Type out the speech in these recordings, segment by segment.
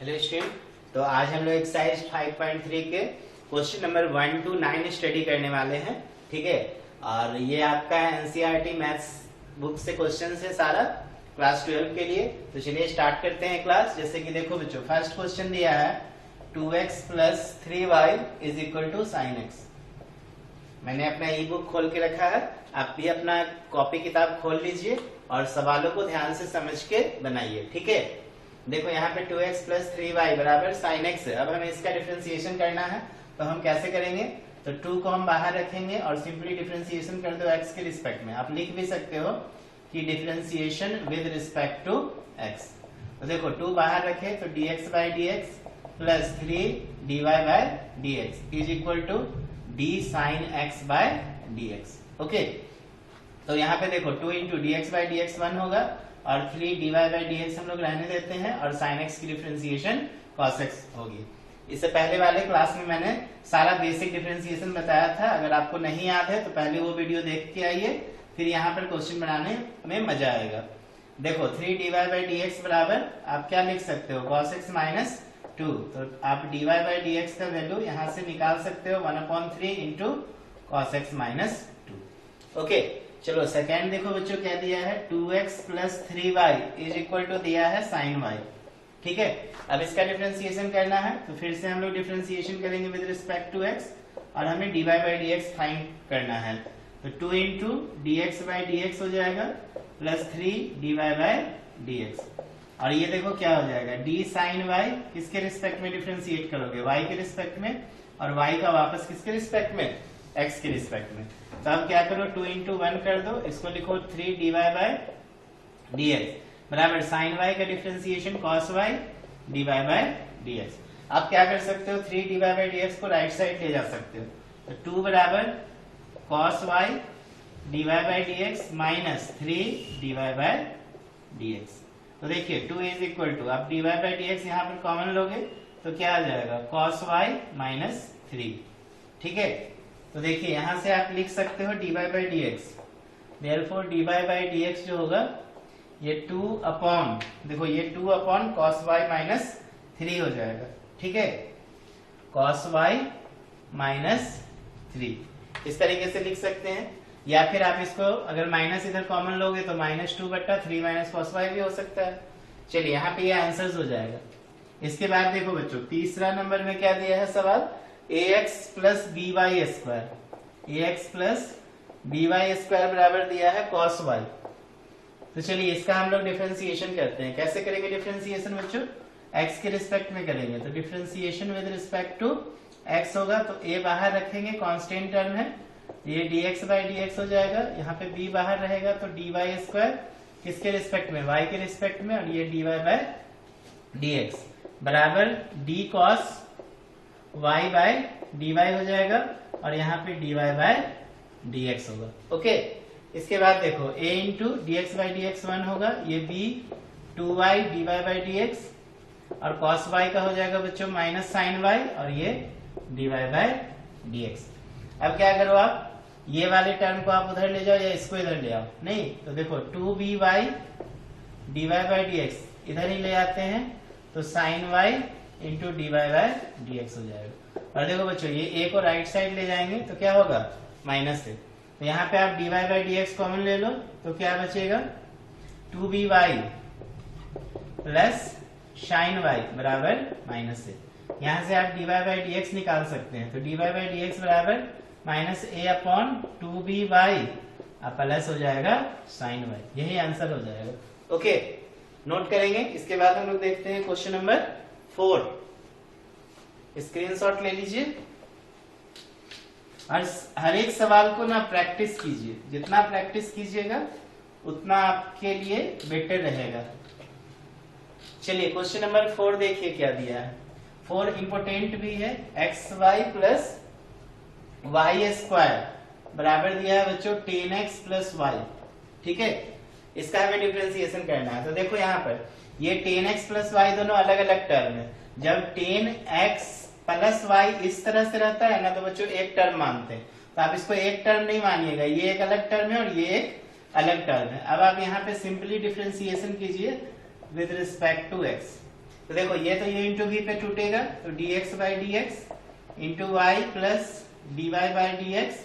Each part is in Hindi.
हेलो स्टूडेंट, तो आज हम लोग एक्सरसाइज 5.3 के क्वेश्चन नंबर 1 to 9 स्टडी करने वाले हैं। ठीक है, और ये आपका एनसीईआरटी मैथ्स बुक से क्वेश्चन है सारा क्लास 12 के लिए। तो चलिए स्टार्ट करते हैं क्लास। जैसे कि देखो बच्चों, फर्स्ट क्वेश्चन दिया है 2x + 3y = sin x। मैंने अपना ई बुक खोल के रखा है, आप भी अपना कॉपी किताब खोल लीजिए और सवालों को ध्यान से समझ के बनाइए। ठीक है, देखो यहाँ पे 2x + 3y = sin x है। अब हमें इसका डिफरेंशिएशन करना है, तो हम कैसे करेंगे? तो 2 को हम बाहर रखेंगे और सिंपली डिफरेंशिएशन कर दो x के रिस्पेक्ट में। आप लिख भी सकते हो कि differentiation with respect to x। तो देखो 2 बाहर रखे तो dx/dx + 3dy/dx = d sin x/dx। Okay, तो यहाँ पे देखो 2 × dx/dx 1 होगा और 3 dy/dx हम लोग रहने देते हैं और sin x की डिफरेंशिएशन cos x होगी। इससे पहले वाले क्लास में मैंने सारा बेसिक डिफरेंशिएशन बताया था। अगर आपको नहीं याद है तो पहले वो वीडियो देख के आइए, फिर यहाँ पर क्वेश्चन बनाने में मजा आएगा। देखो 3 dy/dx बराबर आप क्या लिख सकते हो? cos x - 2। तो आप dy/dx का वैल्यू यहाँ से निकाल सकते हो 1/3 × cos x - 2। ओके, चलो सेकेंड देखो बच्चों क्या दिया है? 2x + 3y = दिया है sin y। ठीक है, अब इसका डिफरेंशिएशन करना है, तो फिर से हम लोग डिफरेंशिएशन करेंगे विद रिस्पेक्ट टू x और हमें dy/dx फाइंड करना है। तो 2 × dx/dx हो जाएगा + 3 dy/dx। और ये देखो क्या हो जाएगा? d sin y किसके रिस्पेक्ट में डिफरेंशिएट करोगे? y के रिस्पेक्ट में, और y का वापस किसके रिस्पेक्ट में? x के रिस्पेक्ट में। तो अब क्या करो? 2 × 1 कर दो, इसको लिखो 3 dy/dx बराबर sin y का डिफरेंशिएशन cos y dy/dx। आप क्या कर सकते हो? 3 dy/dx को राइट साइड ले जा सकते हो। तो 2 बराबर cos y dy/dx - 3 dy/dx। तो देखिए 2 = आप dy/dx यहाँ पर कॉमन लोगे तो क्या आ जाएगा? cos y - 3। ठीक है, तो देखिए यहां से आप लिख सकते हो dy/dx। Therefore dy/dx जो होगा ये 2 देखो ये 2 cos y - 3 हो जाएगा। ठीक है, cos y - 3 इस तरीके से लिख सकते हैं। या फिर आप इसको अगर माइनस इधर कॉमन लोगे तो -2/3 - cos y भी हो सकता है। चलिए यहाँ पे ये आंसर्स हो जाएगा। इसके बाद देखो बच्चों, तीसरा नंबर में क्या दिया है सवाल? ax + by² ax + by² बराबर दिया है cos y। तो चलिए इसका हम लोग डिफरेंशिएशन करते हैं। कैसे करेंगे डिफरेंशिएशन बच्चों? x के रिस्पेक्ट में करेंगे। तो differentiation with respect to x होगा, तो a बाहर रखेंगे, कांस्टेंट टर्म है, ये dx/dx हो जाएगा। यहाँ पे b बाहर रहेगा तो dy² किसके रिस्पेक्ट में? y के रिस्पेक्ट में, और ये dy/dx बराबर d cos y/dy हो जाएगा और यहाँ पे dy/dx होगा। ओके, इसके बाद देखो a × dx/dx 1 होगा, ये b 2y dy/dx और cos y का हो जाएगा बच्चों -sin y और ये dy/dx। अब क्या करो? आप ये वाले टर्म को आप उधर ले जाओ या इसको इधर ले आओ। नहीं तो देखो 2by dy/dx इधर ही ले आते हैं तो sin y × dy/dx हो जाएगा। और देखो बच्चों ये a को राइट साइड ले जाएंगे तो क्या होगा? माइनस है। तो यहाँ पे आप dy/dx कॉमन ले लो तो क्या बचेगा? 2by + sin y बराबर माइनस है। यहाँ से आप dy/dx निकाल सकते हैं। तो dy/dx बराबर -a/2by प्लस हो जाएगा sin y। यही आंसर हो जाएगा। ओके, नोट करेंगे। इसके बाद हम लोग देखते हैं क्वेश्चन नंबर 4। स्क्रीनशॉट ले लीजिए और हर एक सवाल को ना प्रैक्टिस कीजिए। जितना प्रैक्टिस कीजिएगा उतना आपके लिए बेटर रहेगा। चलिए क्वेश्चन नंबर 4 देखिए क्या दिया है। 4 इंपोर्टेंट भी है। xy + y² बराबर दिया है बच्चों 10x + y। ठीक है, इसका हमें डिफरेंशिएशन करना है। तो देखो यहाँ पर ये 10x + y दोनों अलग अलग टर्म है। जब 10x + y इस तरह से रहता है ना तो बच्चों एक टर्म मानते हैं। तो आप इसको एक टर्म नहीं मानिएगा, ये एक अलग टर्म है और ये एक अलग टर्म है। अब आप यहाँ पे सिंपली डिफरेंशिएशन कीजिए विद रिस्पेक्ट टू x। तो देखो ये तो u इंटू वी पे टूटेगा, तो dx by d x into y plus dy by d x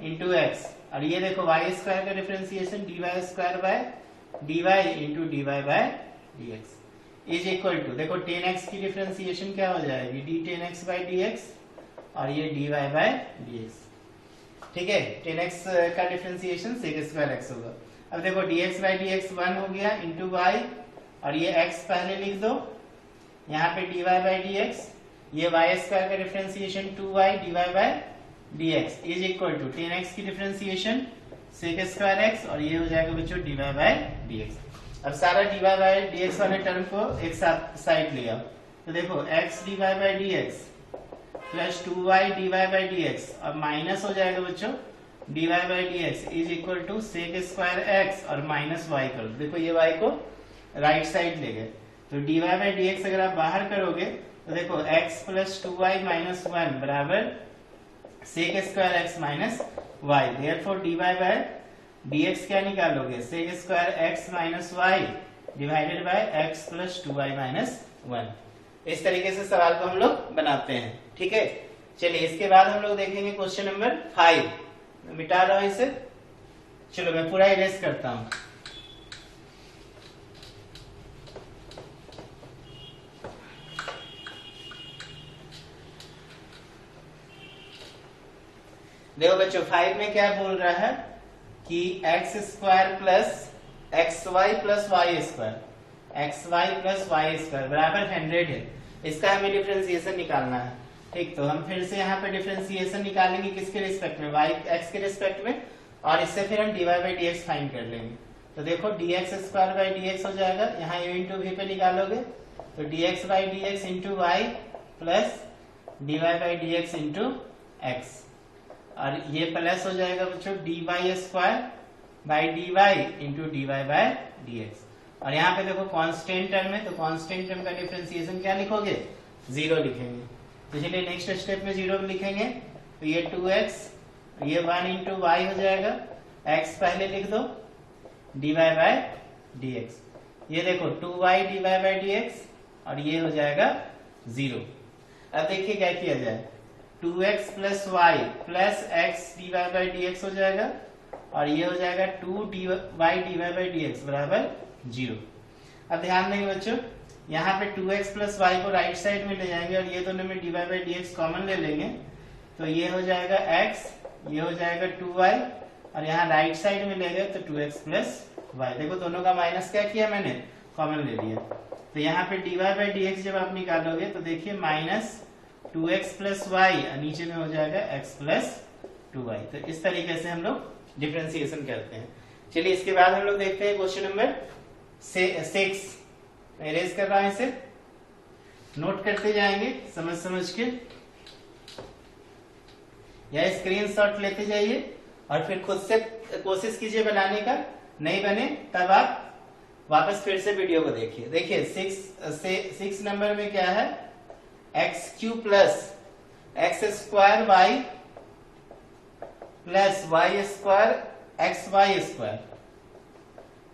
into x, और ये देखो वाई स्क्वायर का differentiation dy square by dy into dy by dx is equal to, देखो 10x की डिफरेंशिएशन क्या हो जाएगी d 10x बाई dx, और ये dy बाय dx, ठीक है। 10x का डिफरेंशिएशन sec स्क्वायर x होगा। अब देखो dx बाई dx 1 हो गया इंटू वाई, और ये x पहले लिख दो, यहाँ पे dy बाई dx, ये y स्क्वायर का differentiation 2y dy by dx is equal to 10x की डिफरेंशिएशन sec स्क्वायर x, और ये हो जाएगा बच्चों dy बाय dx। अब सारा dy बाय dx वाले टर्म को एक साथ साइड ले आओ, तो देखो x dy by dx plus 2y dy by dx, और माइनस हो जाएगा बच्चों dy by dx is equal to sec square x और माइनस y कर दो। देखो ये y को राइट साइड ले गए, तो dy बाय dx अगर आप बाहर करोगे तो देखो x प्लस 2y माइनस 1 बराबर sec square x minus y, therefore dy by dx क्या निकालोगे, sec square x minus y divided by x plus 2y minus 1। इस तरीके से सवाल को हम लोग बनाते हैं, ठीक है। चलिए इसके बाद हम लोग देखेंगे क्वेश्चन नंबर 5। मिटा रहा हूं इसे, चलो मैं पूरा इरेज करता हूं। देखो बच्चों 5 में क्या बोल रहा है कि x square plus x y plus y square, x y plus y square बराबर 100 है। इसका हमें डिफरेंशिएशन निकालना है, ठीक। तो हम फिर से यहाँ पे डिफरेंशिएशन निकालेंगे किसके रिस्पेक्ट में, वाई एक्स के रिस्पेक्ट में, और इससे फिर हम dy बाई dx फाइंड कर लेंगे। तो देखो dx स्क्वायर बाई dx हो जाएगा, यहाँ u इंटू वी पे निकालोगे तो dx by dx into y plus dy by dx into x, और ये प्लस हो जाएगा बच्चों dy square by dy into dy by dx, और यहाँ पे देखो कांस्टेंट टर्म है, तो कांस्टेंट टर्म का डिफरेंशिएशन क्या लिखोगे, 0 लिखेंगे। तो चलिए नेक्स्ट स्टेप में 0 लिखेंगे, तो ये 2x, ये 1 इंटू वाई हो जाएगा, x पहले लिख दो dy बाय dx, ये देखो 2y dy बाय dx, और ये हो जाएगा 0। अब देखिए क्या किया जाए, 2x plus y plus x dy by dx हो जाएगा, और ये हो जाएगा 2y dy बाय dx बराबर 0। अब ध्यान देंगे बच्चों, यहाँ पे 2x प्लस वाई को राइट साइड में ले जाएंगे, और ये दोनों में dy बाई dx कॉमन ले लेंगे, तो ये हो जाएगा x, ये हो जाएगा 2y, और यहाँ राइट साइड में ले गए तो 2x प्लस वाई। देखो दोनों का माइनस क्या किया मैंने, कॉमन ले लिया। तो यहाँ पे dy बाई dx जब आप निकालोगे तो देखिए माइनस 2x प्लस वाई, और नीचे में हो जाएगा x प्लस 2y। तो इस तरीके से हम लोग डिफरेंशिएशन करते हैं। चलिए इसके बाद हम लोग देखते हैं क्वेश्चन नंबर 6। मैं इरेज कर रहा हूं, इसे नोट करते जाएंगे समझ समझ के, या स्क्रीनशॉट लेते जाइए और फिर खुद से कोशिश कीजिए बनाने का, नहीं बने तब आप वापस फिर से वीडियो को देखिए। देखिए 6 नंबर में क्या है, x cube plus x square y plus y square x y square,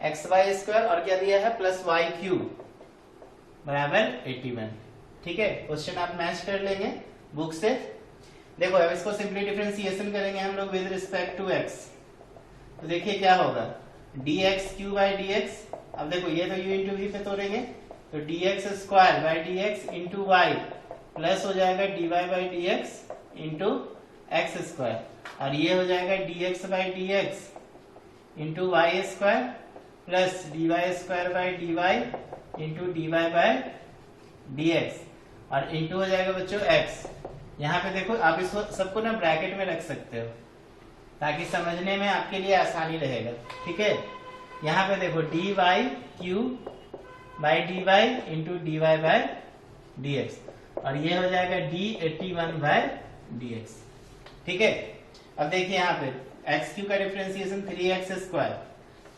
x y square और क्या दिया है प्लस वाई क्यू बराबर 81। ठीक है, क्वेश्चन आप मैच कर लेंगे बुक से। देखो अब इसको सिंपली डिफरेंशिएशन करेंगे हम लोग विद रिस्पेक्ट टू एक्स, तो देखिए क्या होगा dx क्यू बाई dx। अब देखो ये तो u इंटू वी पे तोड़ेंगे, तो dx square by dx into y plus हो जाएगा dy by dx into x square, और ये हो जाएगा dx by dx into y square plus dy square by dy into dy by dx, और इंटू हो जाएगा बच्चों x। यहाँ पे देखो आप इसको सबको ना ब्रैकेट में रख सकते हो ताकि समझने में आपके लिए आसानी रहेगा। ठीक है, यहाँ पे देखो dy Q by dy into dy by dx, और ये हो जाएगा d81 बाई dx। ठीक है, अब देखिए यहाँ पे एक्स क्यू का डिफरेंशिएशन 3x स्क्वायर,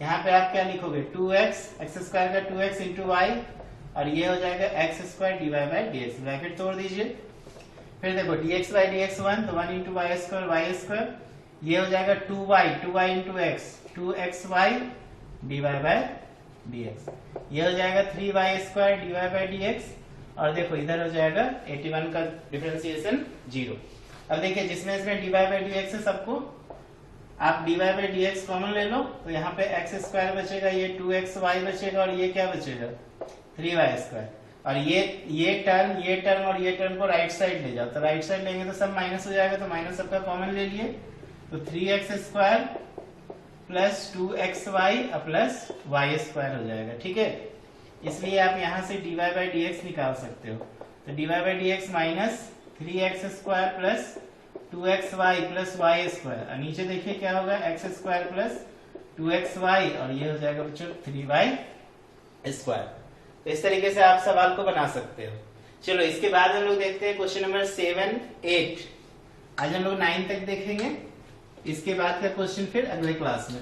यहाँ पे आप क्या लिखोगे 2x, एक्स स्क्वायर का 2x इंटू वाई, और ये हो जाएगा x square d y by d x, bracket तोड़ दीजिए। फिर देखो dx बाई डी एक्स 1, तो 1 इंटू वाई स्क्वायर, ये हो जाएगा 2y into x 2xy d y by d x, ये हो जाएगा 3y square d y by d x, और देखो इधर हो जाएगा 81 का डिफरेंशिएशन 0। अब देखिए जिसमें इसमें dy बाई डी एक्स है सबको आप dy by d x common ले लो तो यहाँ पे एक्स स्क्वायर बचेगा, ये 2xy बचेगा और ये क्या बचेगा 3y स्क्वायर। और ये टर्म और ये टर्म को राइट साइड ले जाओ तो राइट साइड लेंगे तो सब माइनस हो जाएगा, तो माइनस सबका कॉमन ले लिए तो 3x square plus 2xy plus y square हो जाएगा। ठीक है, इसलिए आप यहाँ से dy बाई डी एक्स निकाल सकते हो। तो dy by d x minus 3x square plus 2xy plus y square, और नीचे देखिए क्या होगा x स्क्वायर प्लस 2xy और ये हो जाएगा बच्चों 3y स्क्वायर। तो इस तरीके से आप सवाल को बना सकते हो। चलो इसके बाद हम लोग देखते हैं क्वेश्चन नंबर 7, 8। आज हम लोग 9 तक देखेंगे, इसके बाद का क्वेश्चन फिर अगले क्लास में।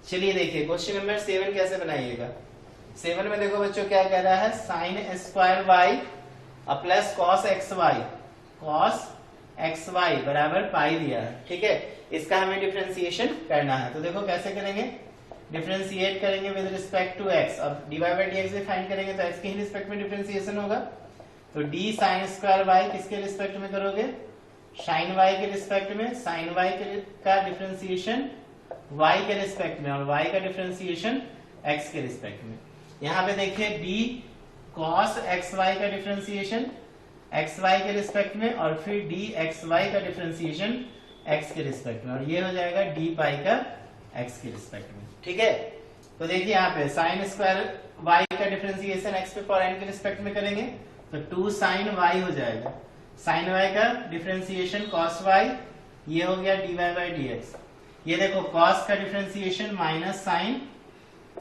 चलिए देखिए क्वेश्चन नंबर 7 कैसे बनाइएगा। 7 में देखो बच्चों क्या कह रहा है, sine square y plus cos x y बराबर पाई दिया है। ठीक है, इसका हमें डिफरेंशिएशन करना है। तो देखो कैसे करेंगे, डिफरेंशिएट करेंगे विद रिस्पेक्ट टू एक्स। अब d y by d x find करेंगे तो एक्स के ही रिस्पेक्ट में डिफरेंशिएशन होगा। तो डी साइन स्क्वायर वाई किसके रिस्पेक्ट में करोगे, साइन वाई के रिस्पेक्ट में, साइन वाई का डिफरेंशिएशन y के रिस्पेक्ट में और y का डिफरेंशिएशन x के रिस्पेक्ट में। यहाँ पे देखिए d cos xy का डिफरेंशिएशन xy के रिस्पेक्ट में और फिर d xy का डिफरेंशिएशन x के रिस्पेक्ट में, और ये हो जाएगा d पाई का x के रिस्पेक्ट में। ठीक है, तो देखिए यहाँ पे साइन स्क्वायर y का डिफरेंशिएशन x पे फॉर n के रिस्पेक्ट में करेंगे तो 2 sin y हो जाएगा, साइन y का डिफरेंशिएशन cos y, ये हो गया dy बाई डी एक्स। ये देखो cos का differentiation minus sine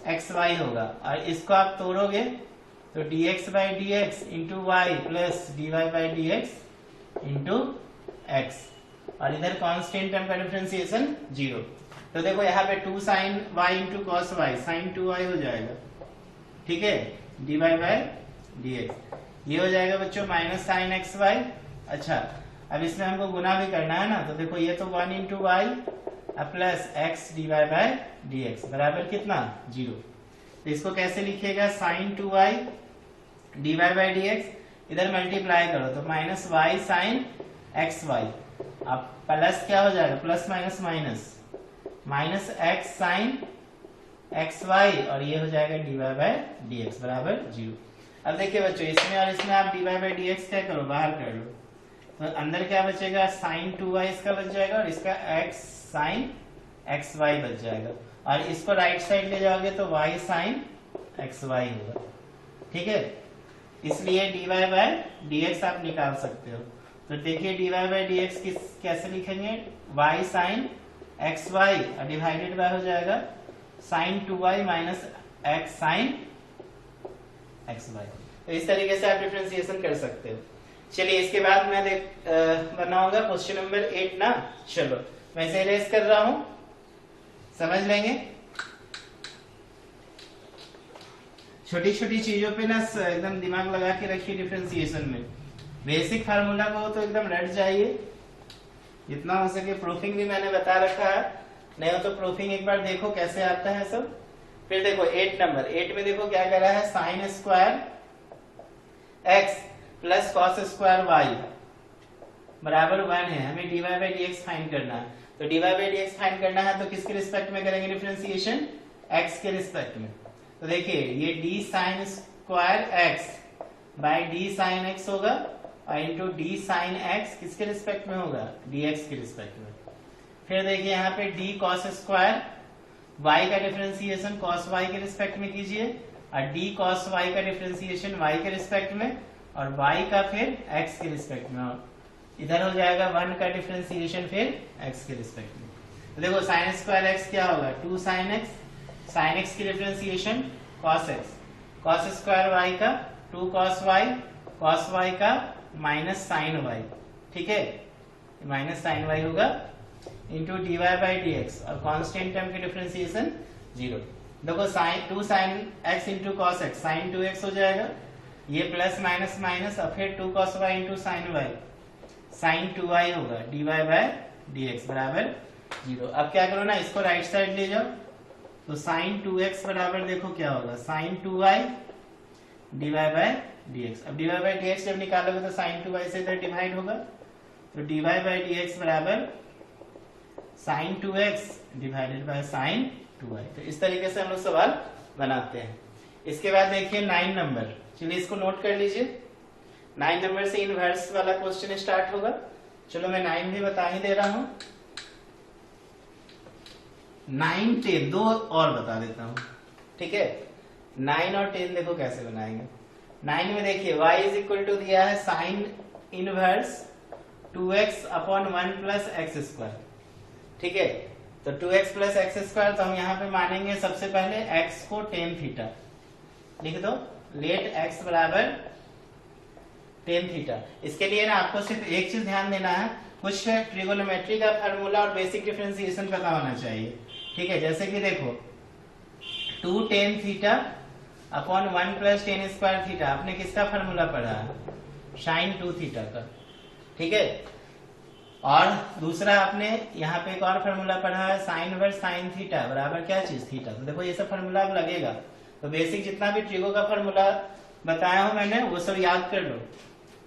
x y होगा, और इसको आप तोड़ोगे तो dx by d x into y plus dy by d x into x, और इधर कांस्टेंट टर्म का डिफरेंशिएशन 0। तो देखो यहाँ पे 2 sine y into cos y, sine 2y हो जाएगा। ठीक है, dy बाई डी एक्स, ये हो जाएगा बच्चों माइनस साइन एक्स वाई। अच्छा, अब इसमें हमको गुना भी करना है ना, तो देखो ये तो 1 into y plus x d y by d x बराबर कितना 0। तो इसको कैसे लिखिएगा, sine 2y d y by d x, इधर मल्टीप्लाई करो तो minus y sine x y, अब प्लस क्या हो जाएगा, plus minus minus, minus x sine x y, और ये हो जाएगा d y by d x बराबर 0। अब देखिए बच्चों इसमें और इसमें आप d y by d x क्या करो, बाहर कर लो, तो अंदर क्या बचेगा, साइन 2y इसका बच जाएगा और इसका x साइन एक्स वाई बच जाएगा, और इसको राइट साइड ले जाओगे तो y साइन एक्स वाई होगा। ठीक है, इसलिए dy बाई डी एक्स आप निकाल सकते हो। तो देखिए dy बाई डी एक्स कैसे लिखेंगे, y sine x y divided by हो जाएगा sine 2y minus x sine x y. तो इस तरीके से आप डिफरेंशिएशन कर सकते हो। चलिए इसके बाद मैं बनाऊंगा क्वेश्चन नंबर 8 ना। चलो मैं इसे इरेज कर रहा हूं, समझ लेंगे। छोटी छोटी चीजों पे ना एकदम दिमाग लगा के रखिए डिफरेंशिएशन में। बेसिक फार्मूला को तो एकदम रट जाइए जितना हो सके। प्रूफिंग भी मैंने बता रखा है, नहीं हो तो प्रूफिंग एक बार देखो कैसे आता है सब। फिर देखो 8 नंबर 8 में देखो क्या कर रहा है, sine square x plus cos square y बराबर 1 है। हमें dy by d x find करना है, तो dy by d x find करना है तो किसके रिस्पेक्ट में करेंगे डिफरेंशिएशन, x के रिस्पेक्ट में। तो देखिए ये d sine square x by d sine x होगा और इंटू d साइन x किसके रिस्पेक्ट में होगा, dx के रिस्पेक्ट में। फिर देखिए यहाँ पे d cos स्क्वायर y का डिफरेंशिएशन cos y के रिस्पेक्ट में कीजिए, और d cos y का डिफरेंशिएशन y के रिस्पेक्ट में, और y का फिर x के रिस्पेक्ट में, और इधर हो जाएगा 1 का डिफरेंशिएशन फिर x के रिस्पेक्ट में। तो देखो साइन स्क्वायर x क्या होगा, 2 साइन x, साइन x की differentiation cos x, cos square y का 2 cos y, cos y का माइनस साइन y। ठीक है, माइनस साइन y होगा into dy by d x, और कांस्टेंट टर्म की डिफरेंशिएशन 0। देखो sine 2 sine x into cos x, sine 2x हो जाएगा, ये प्लस माइनस माइनस, और फिर 2 cos y into sine y, sine 2y होगा dy बाई डी एक्स बराबर 0। अब क्या करो ना, इसको राइट साइड ले जाओ, तो साइन 2x बराबर देखो क्या होगा, sine 2y dy by dx। अब dy बाय dx जब निकालोगे तो sin 2y से इधर डिवाइड होगा, तो dy बाय dx बराबर sin 2x divided by sin 2y। तो इस तरीके से हम लोग सवाल बनाते हैं। इसके बाद देखिए 9 नंबर, चलिए इसको नोट कर लीजिए। 9 नंबर से इनवर्स वाला क्वेश्चन स्टार्ट होगा। चलो मैं 9 भी बता ही दे रहा हूं। 9 10 दो और बता देता हूं, ठीक है। 9 और 10 देखो कैसे बनाएंगे। 9 में देखिए y इज इक्वल टू दिया है sine inverse 2x upon 1 plus x square, ठीक है। तो 2x प्लस एक्स स्क्वायर, तो हम यहाँ पे मानेंगे सबसे पहले x को टेन थीटा लिख दो। लेट x बराबर टेन थीटा। इसके लिए ना आपको सिर्फ एक चीज ध्यान देना है, कुछ ट्रिगोनोमेट्री का फार्मूला और बेसिक डिफरेंशिएशन पता होना चाहिए, ठीक है। जैसे कि देखो 2 tan theta upon 1 plus ten square theta, आपने किसका फार्मूला पढ़ा है? साइन 2 थीटा का, ठीक है। और दूसरा आपने यहाँ पे एक और फार्मूला पढ़ा है साइन इनवर्स साइन थीटा बराबर क्या चीज? थीटा। तो देखो ये सब फार्मूला अब लगेगा, तो बेसिक जितना भी ट्रिगो का फार्मूला बताया हूं मैंने वो सब याद कर लो।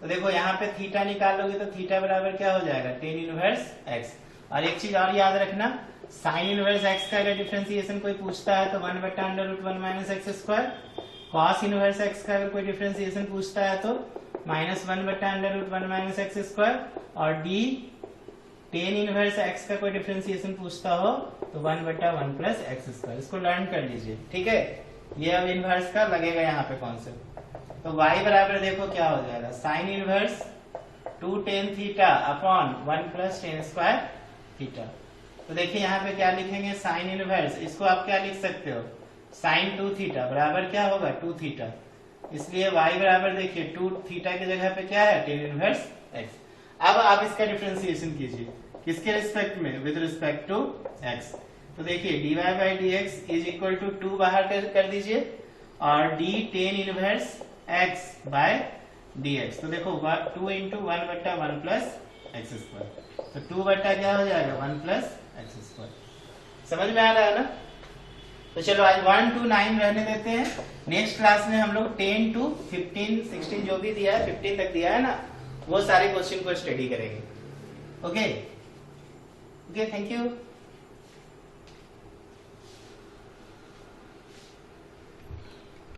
तो देखो यहाँ पे थीटा निकाल लोगे तो थीटा बराबर क्या हो जाएगा? Tan inverse x. और एक चीज और याद रखना, साइन इनवर्स एक्स का अगर डिफरेंशिएशन कोई पूछता है तो 1/√1 minus x square. Cos inverse x का अगर कोई डिफरेंशिएशन पूछता है तो -1/√1 माइनस एक्स स्क्वायर। और डी टेन इनवर्स एक्स का कोई डिफरेंशिएशन पूछता हो तो 1/1 प्लस एक्स स्क्वायर। इसको लर्न कर लीजिए, ठीक है। ये अब इनवर्स का लगेगा यहाँ पे कॉन्सेप्ट। तो y बराबर देखो क्या हो जाएगा? Sine inverse 2 tan theta upon 1 plus ten square theta. तो देखिए यहाँ पे क्या लिखेंगे? साइन इनवर्स, इसको आप क्या लिख सकते हो? साइन 2 थीटा बराबर क्या होगा? 2 थीटा। इसलिए y बराबर देखिए 2 थीटा की जगह पे क्या है? Tan inverse x। अब आप इसका डिफरेंशिएशन कीजिए, किसके रिस्पेक्ट में? With respect to x। तो देखिए dy by dx is equal to 2 बाहर कर दीजिए और d tan inverse x by dx। तो देखो 2 इंटू 1/1 प्लस एक्स स्क्वायर। तो 2 बट्टा क्या हो जाएगा? 1 प्लस एक्स स्क्वायर। समझ में आ रहा है ना? तो चलो आज 1 to 9 रहने देते हैं। नेक्स्ट क्लास में हम लोग 10 to 15 16 जो भी दिया है 15 तक दिया है ना, वो सारे क्वेश्चन को स्टडी करेंगे। Okay, thank you.